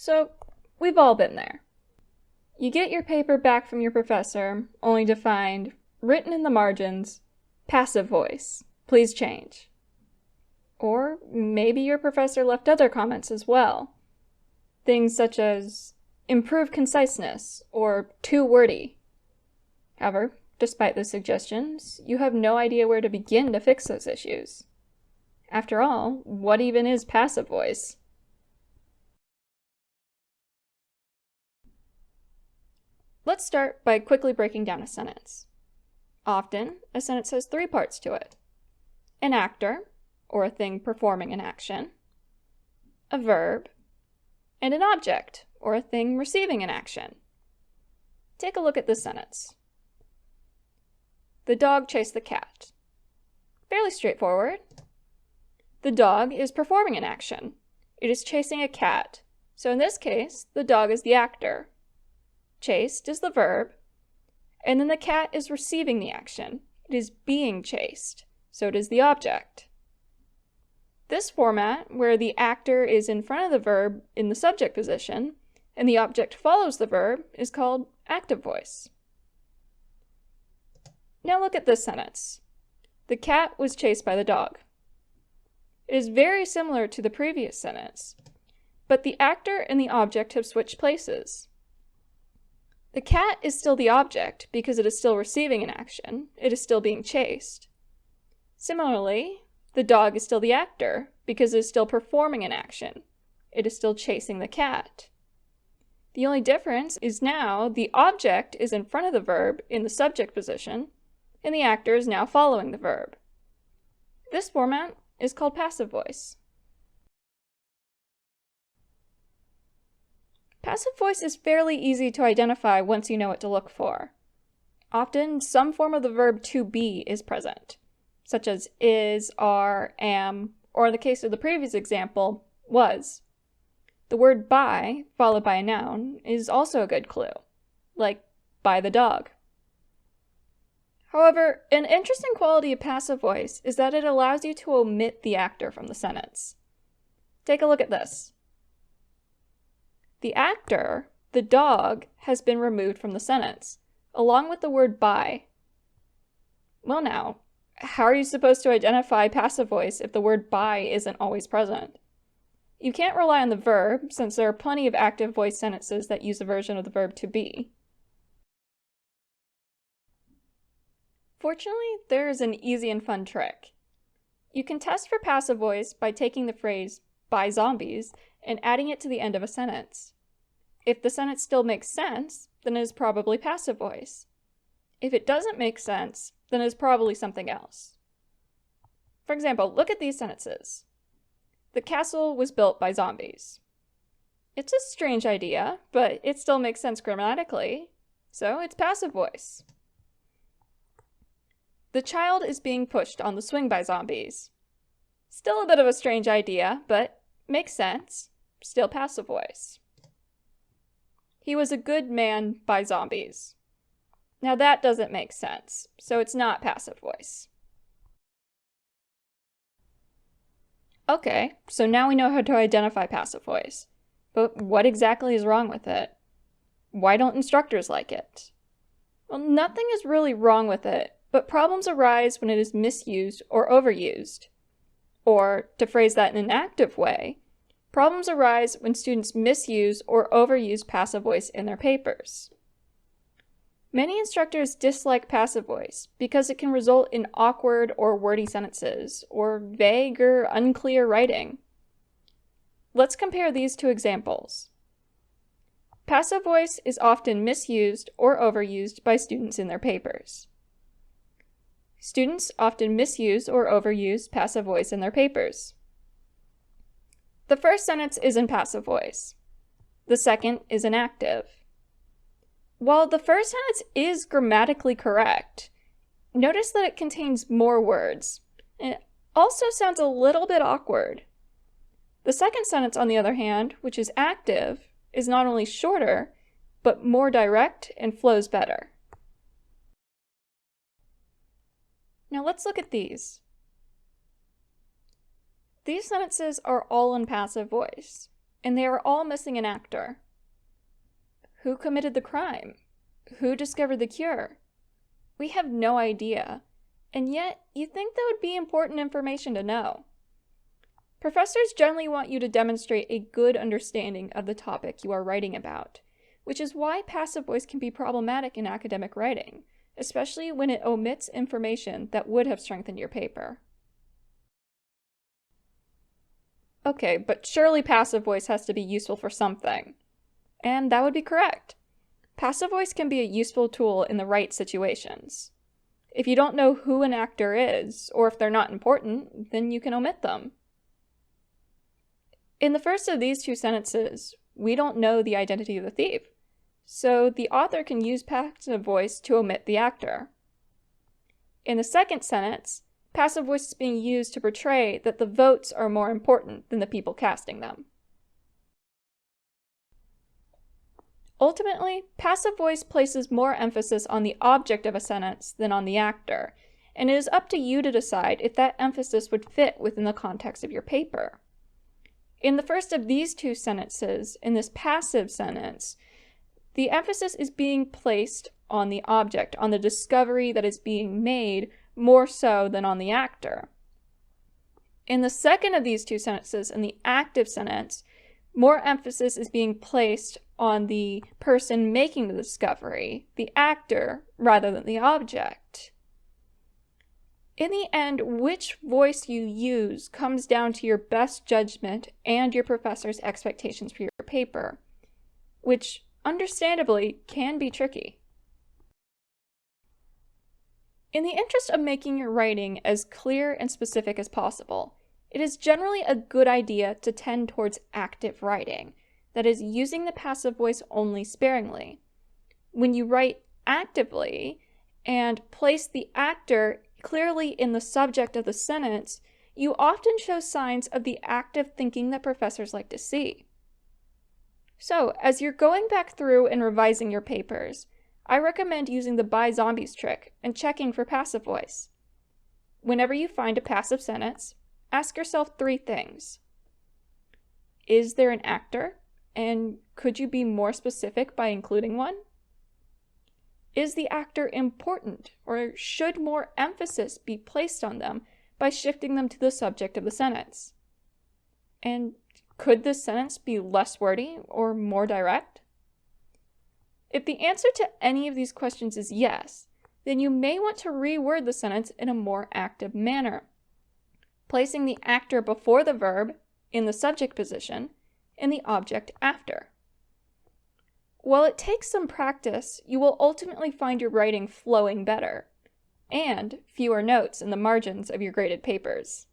So, we've all been there. You get your paper back from your professor, only to find, written in the margins, passive voice, please change. Or maybe your professor left other comments as well. Things such as, improve conciseness, or too wordy. However, despite those suggestions, you have no idea where to begin to fix those issues. After all, what even is passive voice? Let's start by quickly breaking down a sentence. Often, a sentence has three parts to it: an actor, or a thing performing an action, a verb, and an object, or a thing receiving an action. Take a look at this sentence. The dog chased the cat. Fairly straightforward. The dog is performing an action. It is chasing a cat. So in this case, the dog is the actor. Chased is the verb. And then the cat is receiving the action. It is being chased. So it is the object. This format, where the actor is in front of the verb in the subject position, and the object follows the verb, is called active voice. Now look at this sentence. The cat was chased by the dog. It is very similar to the previous sentence, but the actor and the object have switched places. The cat is still the object because it is still receiving an action. It is still being chased. Similarly, the dog is still the actor because it is still performing an action. It is still chasing the cat. The only difference is now the object is in front of the verb in the subject position, and the actor is now following the verb. This format is called passive voice. Passive voice is fairly easy to identify once you know what to look for. Often, some form of the verb to be is present, such as is, are, am, or in the case of the previous example, was. The word by, followed by a noun, is also a good clue, like by the dog. However, an interesting quality of passive voice is that it allows you to omit the actor from the sentence. Take a look at this. The actor, the dog, has been removed from the sentence, along with the word by. Well now, how are you supposed to identify passive voice if the word by isn't always present? You can't rely on the verb, since there are plenty of active voice sentences that use a version of the verb to be. Fortunately, there is an easy and fun trick. You can test for passive voice by taking the phrase by zombies and adding it to the end of a sentence. If the sentence still makes sense, then it is probably passive voice. If it doesn't make sense, then it is probably something else. For example, look at these sentences. The castle was built by zombies. It's a strange idea, but it still makes sense grammatically, so it's passive voice. The child is being pushed on the swing by zombies. Still a bit of a strange idea, but makes sense. Still passive voice. He was a good man by zombies. Now that doesn't make sense, so it's not passive voice. Okay, so now we know how to identify passive voice. But what exactly is wrong with it? Why don't instructors like it? Well, nothing is really wrong with it, but problems arise when it is misused or overused. Or, to phrase that in an active way, problems arise when students misuse or overuse passive voice in their papers. Many instructors dislike passive voice because it can result in awkward or wordy sentences, or vague or unclear writing. Let's compare these two examples. Passive voice is often misused or overused by students in their papers. Students often misuse or overuse passive voice in their papers. The first sentence is in passive voice. The second is in active. While the first sentence is grammatically correct, notice that it contains more words, and it also sounds a little bit awkward. The second sentence, on the other hand, which is active, is not only shorter, but more direct and flows better. Now let's look at these. These sentences are all in passive voice. and they are all missing an actor. Who committed the crime? Who discovered the cure? We have no idea, and yet you'd think that would be important information to know. Professors generally want you to demonstrate a good understanding of the topic you are writing about, which is why passive voice can be problematic in academic writing, especially when it omits information that would have strengthened your paper. Okay, but surely passive voice has to be useful for something. And that would be correct. Passive voice can be a useful tool in the right situations. If you don't know who an actor is, or if they're not important, then you can omit them. In the first of these two sentences, we don't know the identity of the thief, so the author can use passive voice to omit the actor. In the second sentence, passive voice is being used to portray that the votes are more important than the people casting them. Ultimately, passive voice places more emphasis on the object of a sentence than on the actor, and it is up to you to decide if that emphasis would fit within the context of your paper. In the first of these two sentences, in this passive sentence, the emphasis is being placed on the object, on the discovery that is being made, more so than on the actor. In the second of these two sentences, in the active sentence, more emphasis is being placed on the person making the discovery, the actor, rather than the object. In the end, which voice you use comes down to your best judgment and your professor's expectations for your paper, which, understandably, can be tricky. In the interest of making your writing as clear and specific as possible, it is generally a good idea to tend towards active writing, that is, using the passive voice only sparingly. When you write actively and place the actor clearly in the subject of the sentence, you often show signs of the active thinking that professors like to see. So, as you're going back through and revising your papers, I recommend using the buy zombies trick and checking for passive voice. Whenever you find a passive sentence, ask yourself 3 things. Is there an actor? And could you be more specific by including one? Is the actor important, or should more emphasis be placed on them by shifting them to the subject of the sentence? And could this sentence be less wordy or more direct? If the answer to any of these questions is yes, then you may want to reword the sentence in a more active manner, placing the actor before the verb in the subject position and the object after. While it takes some practice, you will ultimately find your writing flowing better, and fewer notes in the margins of your graded papers.